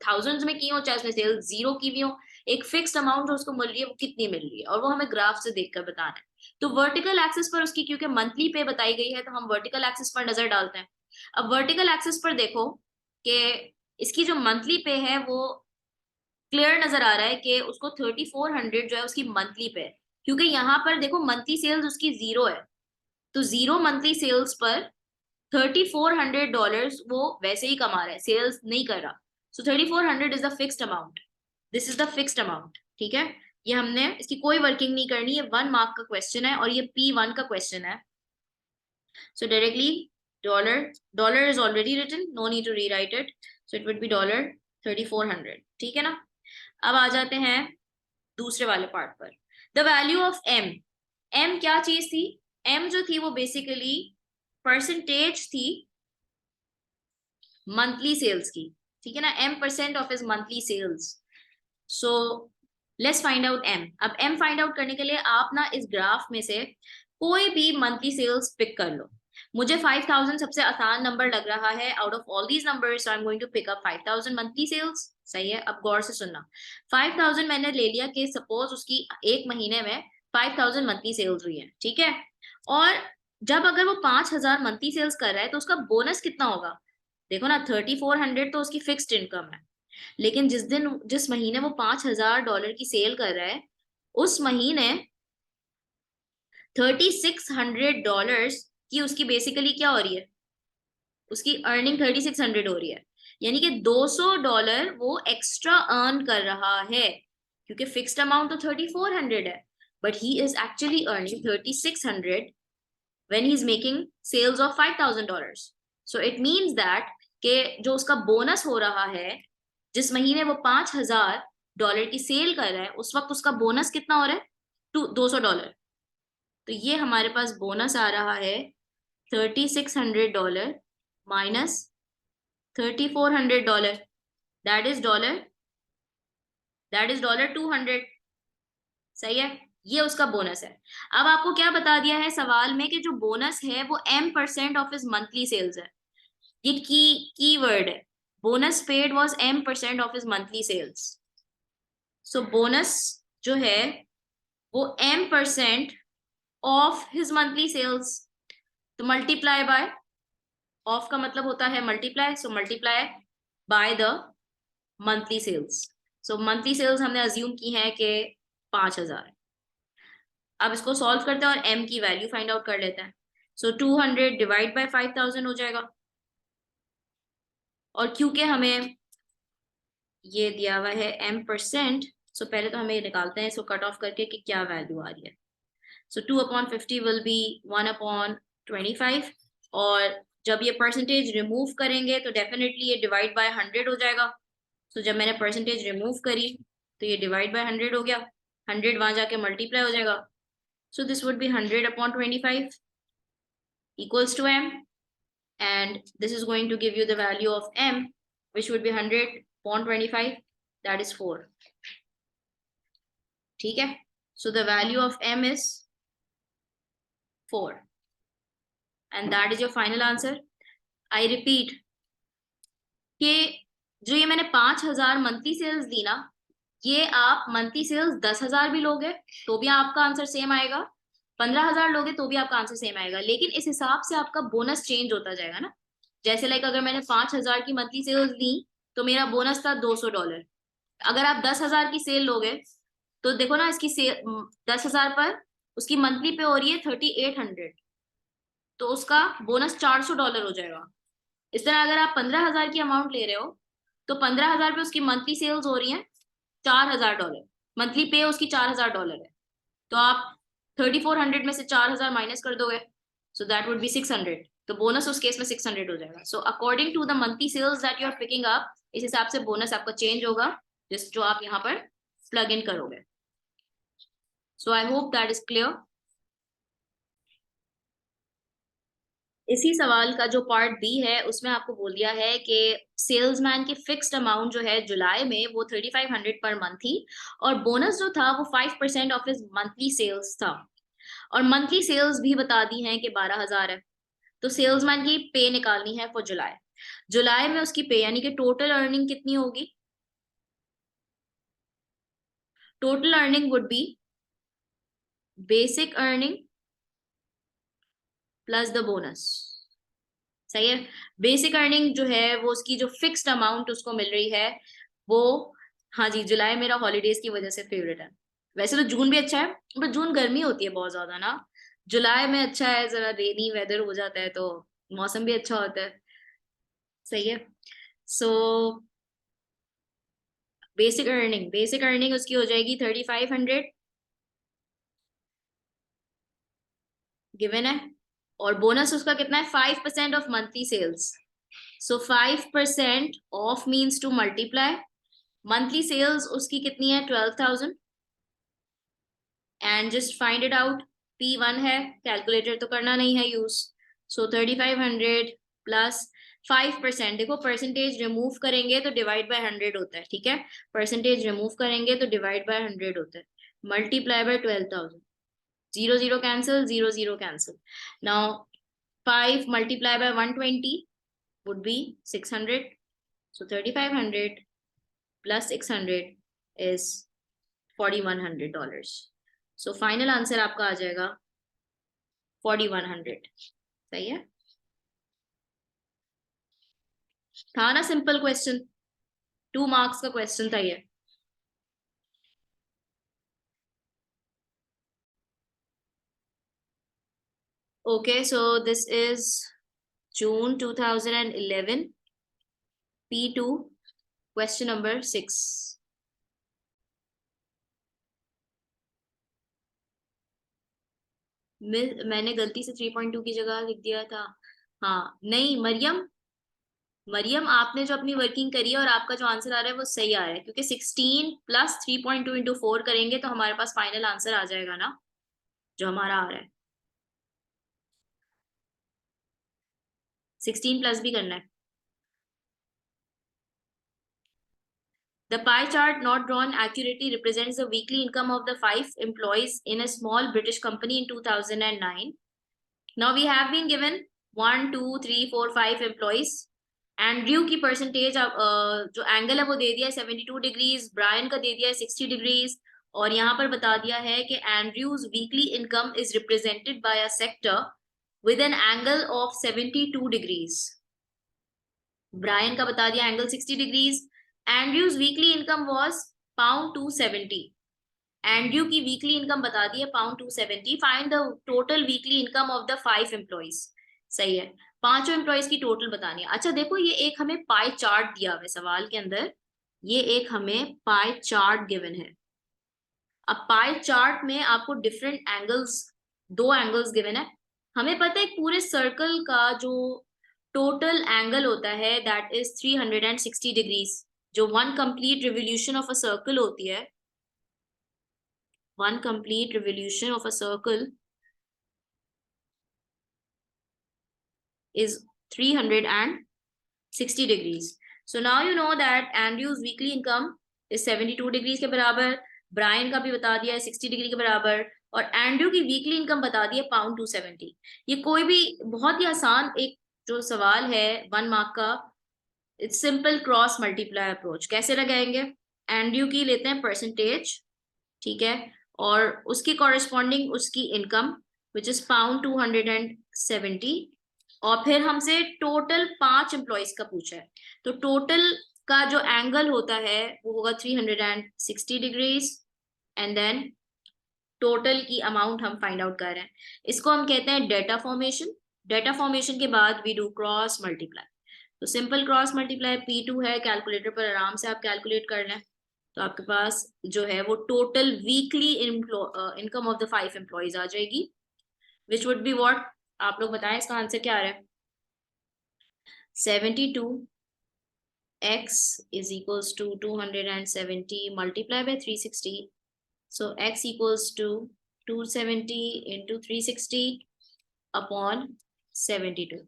A: थाउजेंड्स में की हो चाहे उसने सेल्स 0 की भी हो, एक फिक्स्ड अमाउंट जो उसको मिल रही है वो कितनी मिल रही है, और वो हमें ग्राफ से देखकर बताना है। तो वर्टिकल एक्सिस पर उसकी क्योंकि मंथली पे बताई गई है तो हम वर्टिकल एक्सिस पर नजर डालते हैं। अब वर्टिकल एक्सिस पर देखो कि इसकी जो मंथली पे है वो क्लियर नजर आ रहा है कि उसको 3,400 जो है उसकी मंथली पे है, क्योंकि यहाँ पर देखो मंथली सेल्स उसकी 0 है, तो 0 मंथली सेल्स पर $3,400 वो वैसे ही कमा रहा है, सेल्स नहीं कर रहा। सो 3,400 is the fixed amount, this is the fixed amount. ठीक है, ये हमने इसकी कोई वर्किंग नहीं करनी, ये 1 मार्क का क्वेश्चन है और ये P1 का क्वेश्चन है। So directly dollar, dollar is already written, no need to rewrite it, so it would be $3,400। ठीक है ना। अब आ जाते हैं दूसरे वाले पार्ट पर, the value of m. M क्या चीज थी, एम जो थी वो बेसिकली परसेंटेज थी मंथली सेल्स की। ठीक है ना, M% of his monthly sales. So let's find out m. अब एम फाइंड आउट करने के लिए आप ना इस ग्राफ में से कोई भी मंथली सेल्स पिक कर लो। मुझे 5,000 सबसे आसान नंबर लग रहा है out of all these numbers, I am going to pick up 5,000 monthly sales. सही है, अब गौर से सुनना। 5,000 मैंने ले लिया कि सपोज उसकी एक महीने में 5,000 मंथली सेल्स हुई है। ठीक है, और जब अगर वो 5,000 मंथली सेल्स कर रहा है तो उसका बोनस कितना होगा। देखो ना, 3,400 तो उसकी फिक्स्ड इनकम है, लेकिन जिस महीने वो $5,000 की सेल कर रहा है उस महीने $3,600 की उसकी बेसिकली क्या हो रही है, उसकी अर्निंग 3,600 हो रही है। यानी कि $200 वो एक्स्ट्रा अर्न कर रहा है, क्योंकि फिक्स्ड अमाउंट तो 3,400 है, but he is actually earning 3,600 when he's making sales of $5,000. So it means that कि जो उसका बोनस हो रहा है, जिस महीने वो $5,000 की सेल कर रहा है उस वक्त उसका बोनस कितना हो रहा है, $200। तो ये हमारे पास बोनस आ रहा है $3,600 माइनस $3,400, दैट इज $200। सही है, ये उसका बोनस है। अब आपको क्या बता दिया है सवाल में कि जो बोनस है वो M% of his monthly sales है। ये की वर्ड है, bonus paid was M% of his monthly sales. So bonus जो है वो M% of his monthly sales, तो मल्टीप्लाई बाय, ऑफ का मतलब होता है multiply, so multiply by the monthly sales. So monthly sales हमने अज्यूम की है कि 5,000। अब इसको सॉल्व करते हैं और m की वैल्यू फाइंड आउट कर लेते हैं। सो 200 डिवाइड बाय 5,000 हो जाएगा, और क्योंकि हमें ये दिया हुआ है m%, सो पहले तो हमें निकालते हैं इसको कट ऑफ करके कि क्या वैल्यू आ रही है। सो 2/50 विल बी 1/25, और जब ये परसेंटेज रिमूव करेंगे तो डेफिनेटली ये डिवाइड बाय 100 हो जाएगा। सो जब मैंने परसेंटेज रिमूव करी तो ये डिवाइड बाय 100 हो गया, 100 वहां जाके मल्टीप्लाई हो जाएगा। So this would be 100/25 equals to m, and this is going to give you the value of m, which would be 100/25, that is 4. ठीक है, so the value of m is 4, and that is your final answer. I repeat कि जो ये मैंने 5,000 monthly sales दी ना, ये आप monthly sales 10,000 भी लोगे तो भी आपका आंसर सेम आएगा, 15,000 लोगे तो भी आपका आंसर सेम आएगा, लेकिन इस हिसाब से आपका बोनस चेंज होता जाएगा ना। जैसे लाइक अगर मैंने 5,000 की मंथली सेल्स दी तो मेरा बोनस था $200। अगर आप 10,000 की सेल लोगे तो देखो ना, इसकी सेल 10,000 पर उसकी मंथली पे हो रही है 3,800, तो उसका बोनस $400 हो जाएगा। इस तरह अगर आप 15,000 की अमाउंट ले रहे हो तो 15,000 पे उसकी मंथली सेल्स हो रही है $4,000, मंथली पे उसकी $4,000 है, तो आप 3,400 में से 4,000 माइनस कर दोगे, सो दैट वुड बी 600, तो बोनस उस केस में 600 हो जाएगा। So according to the monthly sales that you are picking up, इस हिसाब से बोनस आपका चेंज होगा, जिस जो आप यहाँ पर प्लग इन करोगे। So I hope that is clear. इसी सवाल का जो पार्ट बी है उसमें आपको बोल दिया है कि सेल्समैन की फिक्स्ड अमाउंट जो है जुलाई में वो 3,500 पर मंथ थी, और बोनस जो था वो 5% ऑफ हिज मंथली सेल्स था, और मंथली सेल्स भी बता दी हैं कि 12,000 है। तो सेल्समैन की पे निकालनी है फॉर जुलाई। जुलाई में उसकी पे यानी कि टोटल अर्निंग कितनी होगी? Total earning would be basic earning plus the bonus. सही है, बेसिक अर्निंग जो है वो उसकी जो फिक्स्ड अमाउंट उसको मिल रही है वो, हाँ जी, जुलाई मेरा हॉलीडेज की वजह से फेवरेट है। वैसे तो जून भी अच्छा है, बट जून गर्मी होती है बहुत ज्यादा ना, जुलाई में अच्छा है, जरा रेनी वेदर हो जाता है तो मौसम भी अच्छा होता है। सही है, सो बेसिक अर्निंग उसकी हो जाएगी 3,500 गिवन है, और बोनस उसका कितना है? 5% of monthly sales. So 5% of means to multiply, monthly sales उसकी कितनी है? 12,000, and just find it out. P1 है, कैलकुलेटर तो करना नहीं है यूज। सो 3,500 प्लस 5%, देखो परसेंटेज रिमूव करेंगे तो डिवाइड बाय 100 होता है, ठीक है, परसेंटेज रिमूव करेंगे तो डिवाइड बाय 100 होता है, multiply by 12,000, 0 0 cancel, 0 0 cancel. Now 5 multiply by 120 would be 600, so 3,500 plus 600 is $4,100, so final answer आपका आ जाएगा 4,100। सही है, था ना सिंपल क्वेश्चन, 2 मार्क्स का क्वेश्चन था ये। Okay, so this is June 2011, P2, question number 6। मैंने गलती से 3.2 की जगह लिख दिया था। हाँ नहीं, मरियम, मरियम आपने जो अपनी वर्किंग करी है और आपका जो आंसर आ रहा है वो सही आ रहा है, क्योंकि 16 प्लस 3.2 इंटू 4 करेंगे तो हमारे पास फाइनल आंसर आ जाएगा ना, जो हमारा आ रहा है। 16 प्लस भी करना है। The pie chart not drawn accurately represents the weekly income of the 5 employees in a small British company in 2009. Now we have been given 1 2 3 4 5 employees। Andrew की परसेंटेज जो एंगल है वो दे दिया है 72 डिग्रीज, ब्रायन का दे दिया है 60 डिग्रीज, और यहाँ पर बता दिया है कि Andrew's weekly income is represented by a sector with an angle of 72 degrees. Brian का बता दिया angle 60 degrees. Andrew's weekly income was £270। Andrew की वीकली इनकम बता दी है £270। Find the total weekly income of the 5 employees. सही है, 5 employees की टोटल बतानी है। अच्छा देखो, ये एक हमें पाई चार्ट दिया हुआ है सवाल के अंदर, ये एक हमें पाई चार्ट गिवन है। अब पाई चार्ट में आपको डिफरेंट एंगल्स, 2 एंगल्स गिवन है। हमें पता है पूरे सर्कल का जो टोटल एंगल होता है दैट इज 360 डिग्रीज। जो one complete revolution of a circle होती है, one complete revolution of a circle is 360 degrees. So now you know that Andrew's weekly income is 72 degrees के बराबर, ब्रायन का भी बता दिया है 60 डिग्री के बराबर, और एंड्रू की वीकली इनकम बता दी है पाउंड 270। ये कोई भी बहुत ही आसान एक जो सवाल है 1 मार्क का, it's simple cross multiply approach. कैसे लगाएंगे? एंड्रू की लेते हैं परसेंटेज, ठीक है, और उसकी कॉरेस्पॉन्डिंग उसकी इनकम विच इज पाउंड 270, और फिर हमसे टोटल 5 एम्प्लॉयज का पूछा है, तो टोटल का जो एंगल होता है वो होगा 360 डिग्रीज, एंड देन टोटल की अमाउंट हम फाइंड आउट कर रहे हैं। इसको हम कहते हैं डेटा फॉर्मेशन। डेटा फॉर्मेशन के बाद वी डू क्रॉस मल्टीप्लाई। तो सिंपल क्रॉस मल्टीप्लाई P2 है, कैलकुलेटर पर आराम से आप कैलकुलेट कर लें, तो आपके पास जो है वो total weekly income of the 5 employees आ जाएगी, विच वुड बी व्हाट? आप लोग बताएं इसका आंसर क्या आ रहा है? 72x is equals to 270 multiplied by 360. So x equals to 270 into 360 upon 72.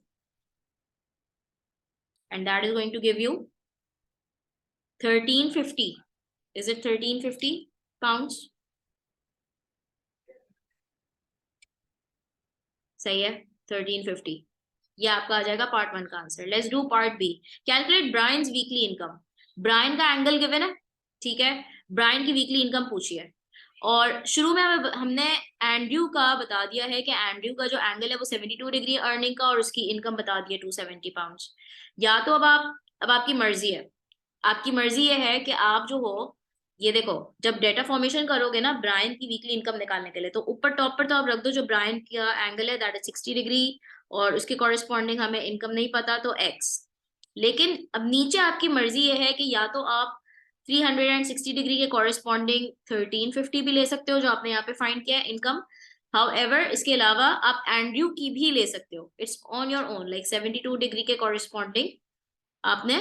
A: And that is going to give you 1350. Is it 1350 pounds? सही है, 1350। ये आपका आ जाएगा पार्ट 1 का answer. Let's do part B. Calculate Brian's weekly income. Brian का angle given है, ठीक है, ब्रायन की वीकली इनकम पूछी है, और शुरू में हमने एंड्रयू का बता दिया है कि एंड्रयू का जो एंगल है वो 72 डिग्री अर्निंग का, और उसकी इनकम बता दी है 270 पाउंड्स। या तो अब आपकी मर्जी है, आपकी मर्जी ये है कि आप जो हो, ये देखो, जब डेटा फॉर्मेशन करोगे ना ब्रायन की वीकली इनकम निकालने के लिए, तो ऊपर टॉप पर तो आप रख दो जो ब्रायन का एंगल है दैट इज 60 डिग्री, और उसके कॉरेस्पॉन्डिंग हमें इनकम नहीं पता तो एक्स। लेकिन अब नीचे आपकी मर्जी ये है कि या तो आप 360 डिग्री के कॉरेस्पॉन्डिंग 1350 भी ले सकते हो जो आपने यहाँ पे फाइंड किया है इनकम। हाउएवर इसके अलावा आप एंड्रयू की भी ले सकते हो, it's on your own. Like 72 degree के कॉरेस्पॉन्डिंग आपने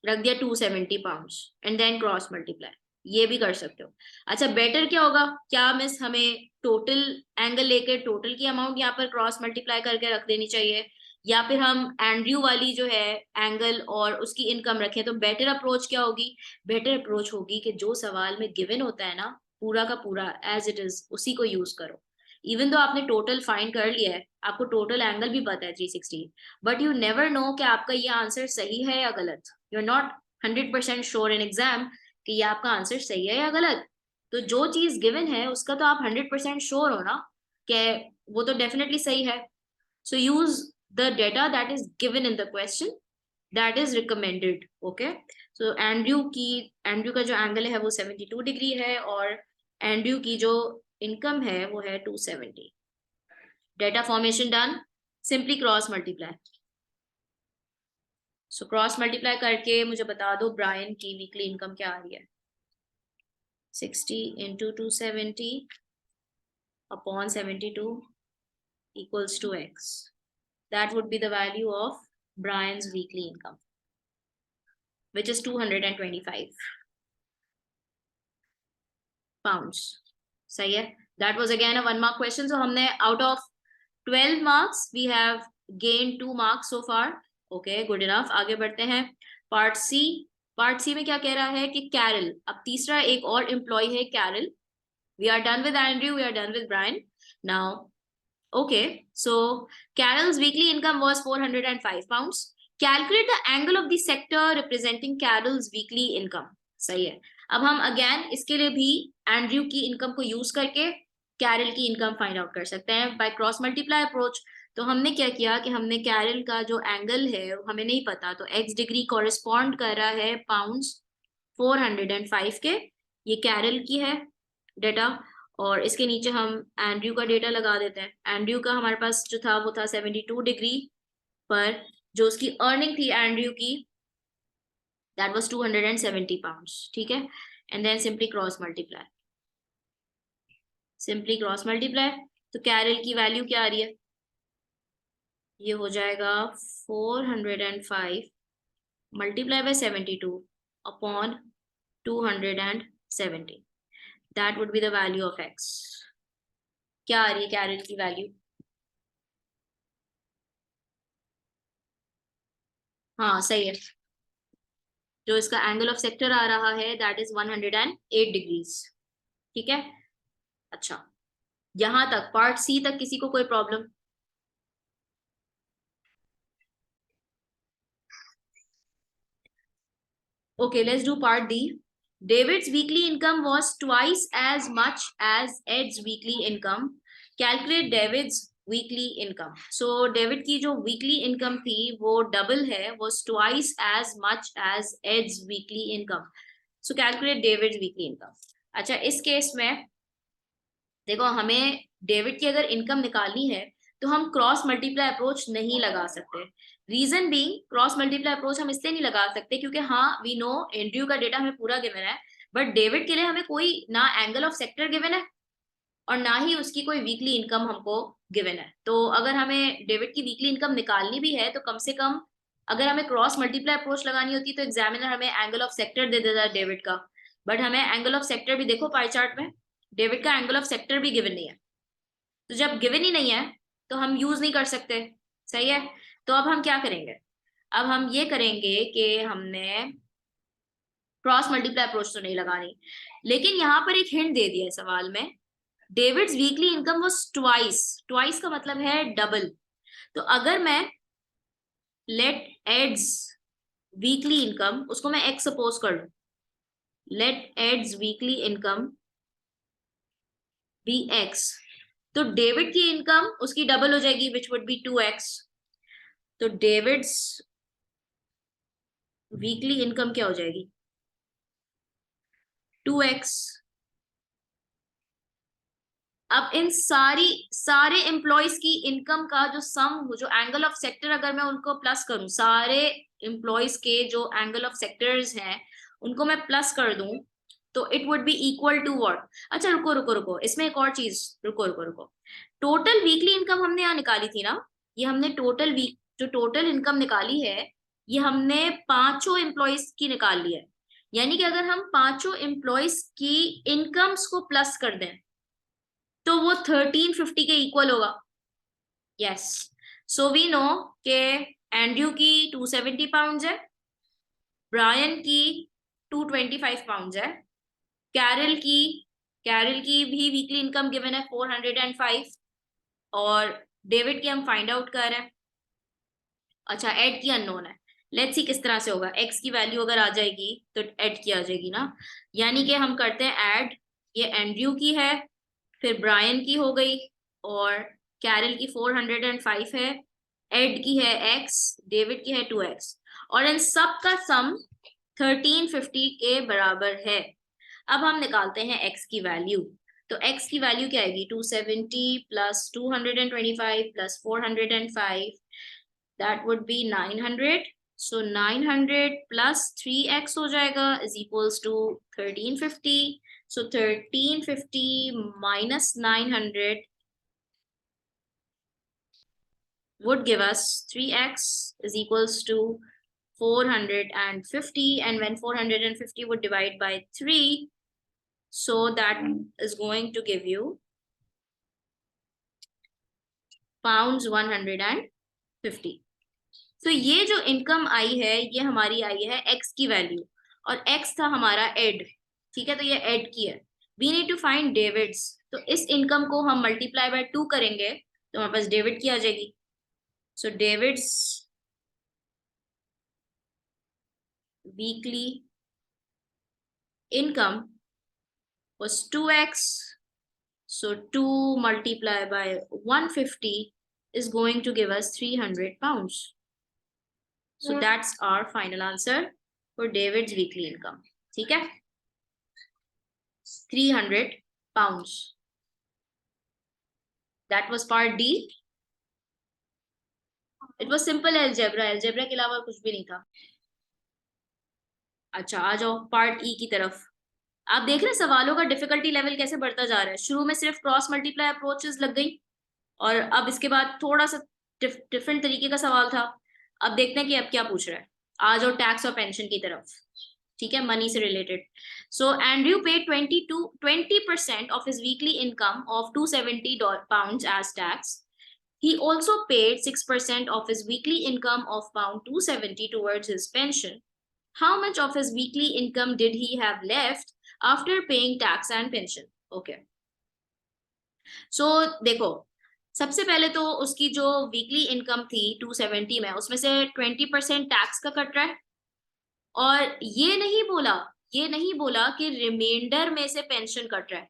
A: रख दिया 270 pounds and then cross multiply, ये भी कर सकते हो। अच्छा, बेटर क्या होगा? क्या मिस हमें टोटल एंगल लेकर टोटल की अमाउंट यहाँ पर क्रॉस मल्टीप्लाई करके रख देनी चाहिए, या फिर हम एंड्रयू वाली जो है एंगल और उसकी इनकम रखें? तो बेटर अप्रोच क्या होगी? बेटर अप्रोच होगी कि जो सवाल में गिवन होता है ना पूरा का पूरा एज इट इज उसी को यूज करो। इवन दो आपने टोटल फाइंड कर लिया है, आपको टोटल एंगल भी पता है 360, बट यू नेवर नो कि आपका ये आंसर सही है या गलत। You are not 100% sure in exam कि ये आपका आंसर सही है या गलत। तो जो चीज गिवन है उसका तो आप 100% श्योर हो ना कि वो तो डेफिनेटली सही है। So use the data that is given in the question, that is recommended. Okay, so Andrew का जो एंगल है वो 72 डिग्री है, और एंड्रयू की जो इनकम है वो है 270। Data formation done, simply cross multiply. So cross multiply करके मुझे बता दो ब्रायन की वीकली इनकम क्या आ रही है। 60 into 270 upon 72 equals to x. That would be the value of Brian's weekly income, which is 225 pounds. सही है। That was again a 1 mark question. So हमने out of 12 marks we have gained 2 marks so far. Okay, good enough. आगे बढ़ते हैं। Part सी। Part सी में क्या कह रहा है कि कैरल, अब तीसरा एक और एम्प्लॉय है Carol. We are done with Andrew, we are done with Brian. Now, okay, so Carol's weekly income was 405 pounds. Calculate the angle of the sector representing Carol's weekly income. सही है। अब हम again इसके लिए भी Andrew की income को use करके कैरल की इनकम फाइंड आउट कर सकते हैं बाय क्रॉस मल्टीप्लाई अप्रोच। तो हमने क्या किया कि हमने कैरल का जो एंगल है हमें नहीं पता, तो x डिग्री कॉरेस्पॉन्ड कर रहा है पाउंड्स 405 के, ये कैरल की है डेटा, और इसके नीचे हम एंड्रयू का डेटा लगा देते हैं। एंड्रयू का हमारे पास जो था वो था 72 डिग्री पर, जो उसकी अर्निंग थी एंड्रयू की दैट वाज 270 पाउंड्स, ठीक है। And then simply cross multiply, simply cross multiply. तो कैरल की वैल्यू क्या आ रही है, ये हो जाएगा 405 multiply by 72 upon 270, that would be the value of x. क्या आ रही है कैरल की वैल्यू, हाँ सही है, जो इसका एंगल ऑफ सेक्टर आ रहा है दैट इज 108 डिग्रीज, ठीक है। अच्छा, यहां तक पार्ट सी तक किसी को कोई problem? Okay, let's do part D. David's weekly income was twice as much as Ed's weekly income. Calculate David's weekly income. So David की जो weekly income थी वो double है, was twice as much as Ed's weekly income. So calculate David's weekly income. अच्छा, इस case में देखो, हमें डेविड की अगर इनकम निकालनी है तो हम क्रॉस मल्टीप्लाई अप्रोच नहीं लगा सकते। Reason being, cross multiply approach हम इसलिए नहीं लगा सकते क्योंकि हाँ वी नो एंड्रयू का डेटा हमें पूरा गिवन है, बट डेविड के लिए हमें कोई ना एंगल ऑफ सेक्टर गिवन है और ना ही उसकी कोई वीकली इनकम हमको गिवन है। तो अगर हमें डेविड की वीकली इनकम निकालनी भी है तो कम से कम अगर हमें क्रॉस मल्टीप्लाई अप्रोच लगानी होती तो एग्जामिनर हमें एंगल ऑफ सेक्टर दे देता डेविड का, बट हमें एंगल ऑफ सेक्टर भी देखो पाई चार्ट में डेविड का एंगल ऑफ सेक्टर भी गिवन नहीं है। तो जब गिवन ही नहीं है तो हम यूज नहीं कर सकते, सही है। तो अब हम क्या करेंगे, अब हम ये करेंगे कि हमने क्रॉस मल्टीप्लाई अप्रोच तो नहीं लगानी, लेकिन यहाँ पर एक हिंट दे दिया है सवाल में, David's weekly income was twice, twice का मतलब है डबल। तो अगर मैं लेट एड्स वीकली इनकम, उसको मैं एक्स सपोज कर लूं, let Ed's weekly income be x, तो डेविड की इनकम उसकी डबल हो जाएगी विच वुड बी 2x। तो डेविड्स वीकली इनकम क्या हो जाएगी, 2x। अब इन सारे एम्प्लॉयज की इनकम का जो सम, जो एंगल ऑफ सेक्टर अगर मैं उनको प्लस करूं, सारे एम्प्लॉयज के जो एंगल ऑफ सेक्टर्स हैं उनको मैं प्लस कर दूं, तो it would be equal to what. अच्छा रुको रुको रुको, इसमें एक और चीज, रुको रुको रुको, टोटल वीकली इनकम हमने यहाँ निकाली थी ना, ये हमने टोटल वीक जो टोटल इनकम निकाली है ये हमने पांचों एम्प्लॉयज की निकाल ली है, यानी कि अगर हम पांचों एम्प्लॉयज की इनकम्स को प्लस कर दें तो वो 1350 के इक्वल होगा। यस, सो वी नो के एंड्रयू की 270 पाउंड्स है, ब्रायन की 225 पाउंड्स है, कैरल की कैरल की भी वीकली इनकम गिवन है 405, और डेविड की हम फाइंड आउट कर रहे हैं। अच्छा, एड की अननोन है, लेट्स सी किस तरह से होगा, एक्स की वैल्यू अगर आ जाएगी तो एड की आ जाएगी ना, यानी कि हम करते हैं ऐड, ये एंड्रयू की है, फिर ब्रायन की हो गई, और कैरल की 405 है, एड की है x, डेविड की है 2x, और इन सब का सम 1350 के बराबर है। अब हम निकालते हैं x की वैल्यू, तो x की वैल्यू क्या आएगी, 270 plus 225 plus 405, that would B 900। So 900 plus 3x हो जाएगा is equals to 1350। So 1350 minus 900 would give us 3x is equals to 450, and when 450 would divide by 3, so that is going to give you pounds 150। तो ये जो income आई है ये हमारी आई है x की वैल्यू, और x था हमारा एड, ठीक है, तो ये एड की है। We need to find David's, तो इस इनकम को हम मल्टीप्लाई बाय 2 करेंगे तो हमारे पास डेविड की आ जाएगी। So David's weekly income was 2x, so 2 multiplied by 150 is going to give us 300 pounds. So that's our final answer for David's weekly income. ठीक है, 300 pounds. That was part D. It was simple algebra, algebra के अलावा कुछ भी नहीं था। अच्छा आ जाओ पार्ट ई की तरफ। आप देख रहे हैं सवालों का डिफिकल्टी लेवल कैसे बढ़ता जा रहा है। शुरू में सिर्फ क्रॉस मल्टीप्लाई अप्रोचेस लग गई और अब इसके बाद थोड़ा सा डिफरेंट तरीके का सवाल था। अब देखते हैं कि अब क्या पूछ रहा है। आ जाओ टैक्स और पेंशन की तरफ, ठीक है, मनी से related. So Andrew paid 20% of his weekly income of £270 as tax. He also paid 6% of his weekly income of £270 towards his pension. How much of his weekly income did he have left after paying tax and pension? Okay. So देखो, सबसे पहले तो उसकी जो weekly income थी 270 में, उसमें से 20% टैक्स का कट रहा है। और ये नहीं बोला कि रिमाइंडर में से पेंशन कट रहा है।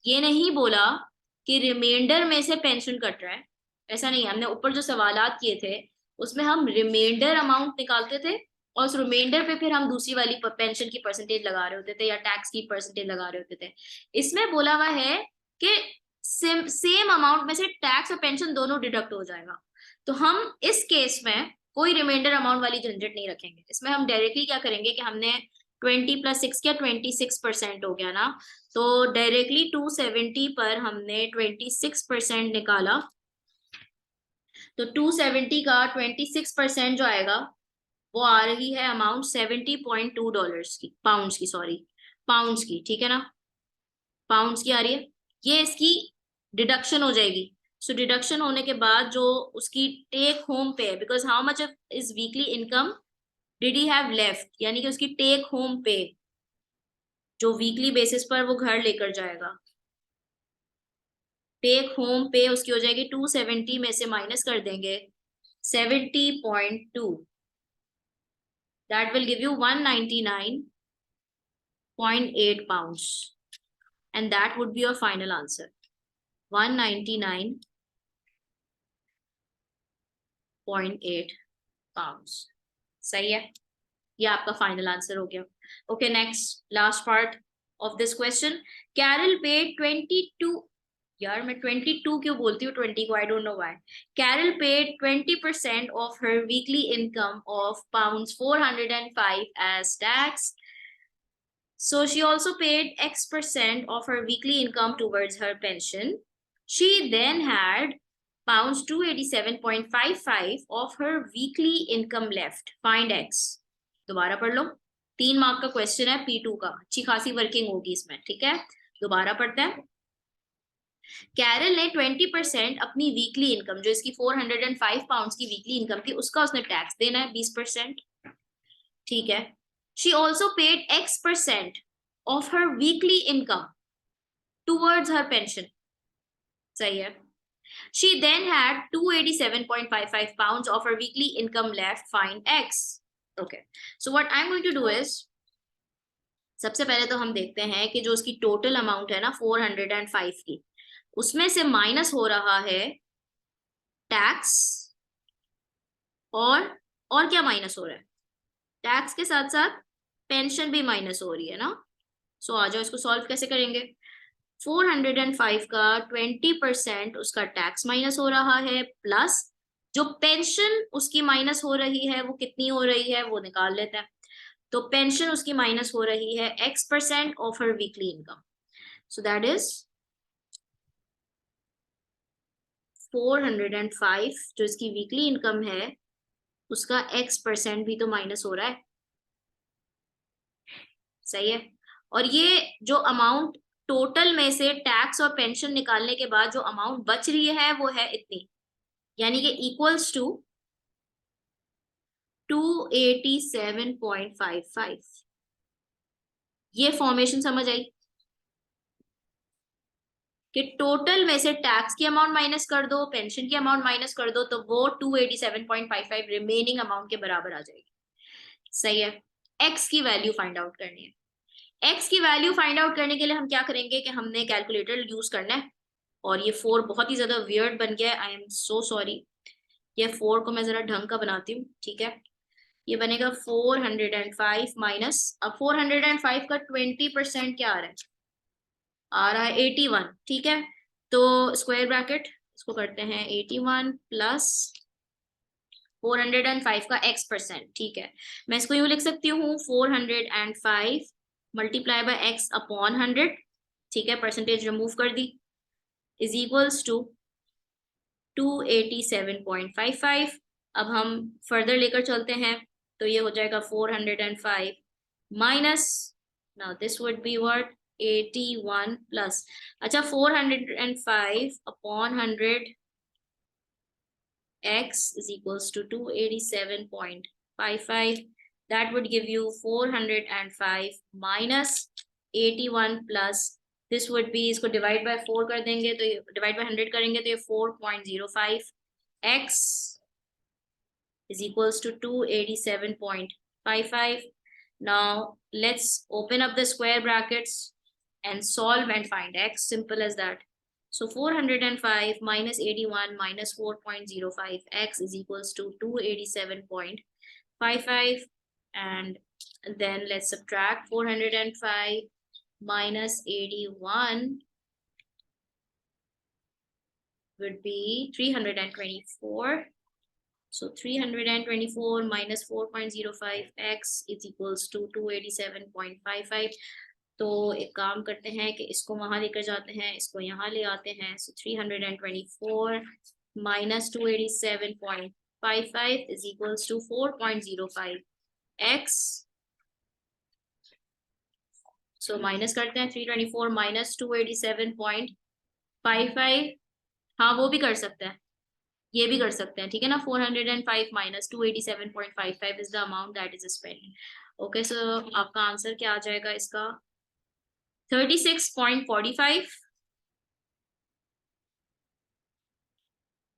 A: ये नहीं बोला कि रिमाइंडर में से पेंशन कट रहा है, ऐसा नहीं है। हमने ऊपर जो सवालात किए थे उसमें हम रिमाइंडर अमाउंट निकालते थे और उस रिमाइंडर पे फिर हम दूसरी वाली पेंशन की परसेंटेज लगा रहे होते थे या टैक्स की परसेंटेज लगा रहे होते थे। इसमें बोला हुआ है कि सेम अमाउंट में से टैक्स और पेंशन दोनों डिडक्ट हो जाएगा। तो हम इस केस में कोई रिमाइंडर अमाउंट वाली झंझट नहीं रखेंगे। इसमें हम डायरेक्टली क्या करेंगे कि हमने 20 + 6 किया, 26% हो गया ना। तो डायरेक्टली 270 पर हमने 26% निकाला। तो 270 का 26% जो आएगा वो आ रही है अमाउंट $70.2 की, पाउंड्स की, सॉरी पाउंड्स की, ठीक है ना, पाउंड्स की आ रही है। ये इसकी डिडक्शन हो जाएगी। सो डिडक्शन होने के बाद जो उसकी टेक होम पे है, because how much of is weekly income did he have left, यानी कि उसकी टेक होम पे जो वीकली बेसिस पर वो घर लेकर जाएगा, टेक होम पे उसकी हो जाएगी 270 में से माइनस कर देंगे 70.2, that will give you 199.8 pounds and that would be your final answer, 199.8 pounds. सही है, ये आपका फाइनल आंसर हो गया। Okay next, last part of this question. Carol paid 22, यार मैं 22 क्यों बोलती हूँ 20 को, I don't know why. Carol paid 20% of her weekly income of £405 as tax. So she also paid X% of her weekly income towards her pension. She then had £287.55 of her weekly income left. Find X. दोबारा पढ़ लो, 3 mark का question है P2 का, अच्छी खासी working होगी इसमें, ठीक है। दोबारा पढ़ते हैं। कैरल ने 20% अपनी वीकली इनकम, जो इसकी £405 की वीकली इनकम थी, उसका उसने टैक्स देना है 20%, ठीक है। She also paid X% of her weekly income towards her pension. सही है। She then had £287.55 of her weekly income left. Find X. Okay. So what I'm going to do is, सबसे पहले तो हम देखते हैं कि जो उसकी टोटल अमाउंट है ना 405 की, उसमें से माइनस हो रहा है टैक्स और क्या माइनस हो रहा है, टैक्स के साथ साथ पेंशन भी माइनस हो रही है ना। सो आ जाओ इसको सॉल्व कैसे करेंगे। 405 का 20% उसका टैक्स माइनस हो रहा है, प्लस जो पेंशन उसकी माइनस हो रही है वो कितनी हो रही है वो निकाल लेते हैं। तो पेंशन उसकी माइनस हो रही है X% of her weekly income, so that is 405 जो इसकी वीकली इनकम है उसका X% भी तो माइनस हो रहा है, सही है। और ये जो अमाउंट टोटल में से टैक्स और पेंशन निकालने के बाद जो अमाउंट बच रही है वो है इतनी, यानी कि इक्वल्स टू 287.55। ये फॉर्मेशन समझ आई कि टोटल में से टैक्स की अमाउंट माइनस कर दो, पेंशन की अमाउंट माइनस कर दो, तो वो 287.55 रिमेनिंग अमाउंट के बराबर आ जाएगी, सही है। एक्स की वैल्यू फाइंड आउट करनी है। एक्स की वैल्यू फाइंड आउट करने के लिए हम क्या करेंगे कि हमने कैलकुलेटर यूज करना है। और ये 4 बहुत ही ज्यादा वियर्ड बन गया है, आई एम सो सॉरी। ये 4 को मैं जरा ढंग का बनाती हूँ, ठीक है। ये बनेगा 405 माइनस, अब 405 का 20% क्या आ रहा है 81, ठीक है। तो स्क्वायर ब्रैकेट इसको करते हैं 81 प्लस 405 का x%, ठीक है। मैं इसको यूं लिख सकती हूँ 405 मल्टीप्लाई बाय x अपॉन 100, ठीक है, परसेंटेज रिमूव कर दी, इज इक्वल्स टू 287.55। अब हम फर्दर लेकर चलते हैं, तो ये हो जाएगा 405 minus, now this would be what, 81 plus, अच्छा 405 upon 100 x is equals to 287.55. That would give you 405 minus 81 plus, this would be, इसको divide by 4 कर देंगे तो ये divide by 100 करेंगे तो ये 4.05, x is equals to 287.55. Now let's open up the square brackets and solve and find x, simple as that. So 405 minus 81 minus 4.05, x is equals to 287.55, and then let's subtract 405 minus 81 would be 324. So 324 minus 4.05, x is equals to 287.55. तो एक काम करते हैं कि इसको वहां लेकर जाते हैं, इसको यहाँ ले आते हैं। So 324 minus 287.55 is equals to 4.05 x। So minus करते हैं 324 माइनस 287.55, हाँ वो भी कर सकते हैं, ये भी कर सकते हैं, ठीक है ना। 405 minus 287.55 is the amount that is spend. Okay, so आपका आंसर क्या आ जाएगा इसका, 36.45।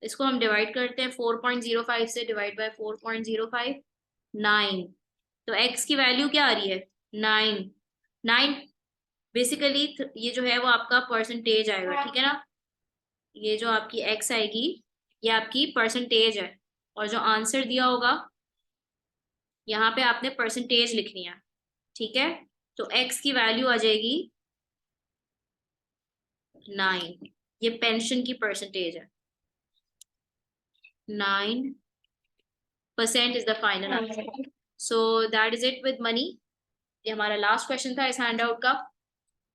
A: इसको हम डिवाइड करते हैं 4.05 से, डिवाइड बाय 4.05, 9। तो x की वैल्यू क्या आ रही है, 9 बेसिकली ये जो है वो आपका परसेंटेज आएगा, ठीक है ना। ये जो आपकी x आएगी ये आपकी परसेंटेज है, और जो आंसर दिया होगा यहाँ पे आपने परसेंटेज लिखनी है, ठीक है। तो x की वैल्यू आ जाएगी 9, ये पेंशन की परसेंटेज है, 9% is the final answer. So that is it with money. ये हमारा लास्ट क्वेश्चन था इस हैंड आउट का।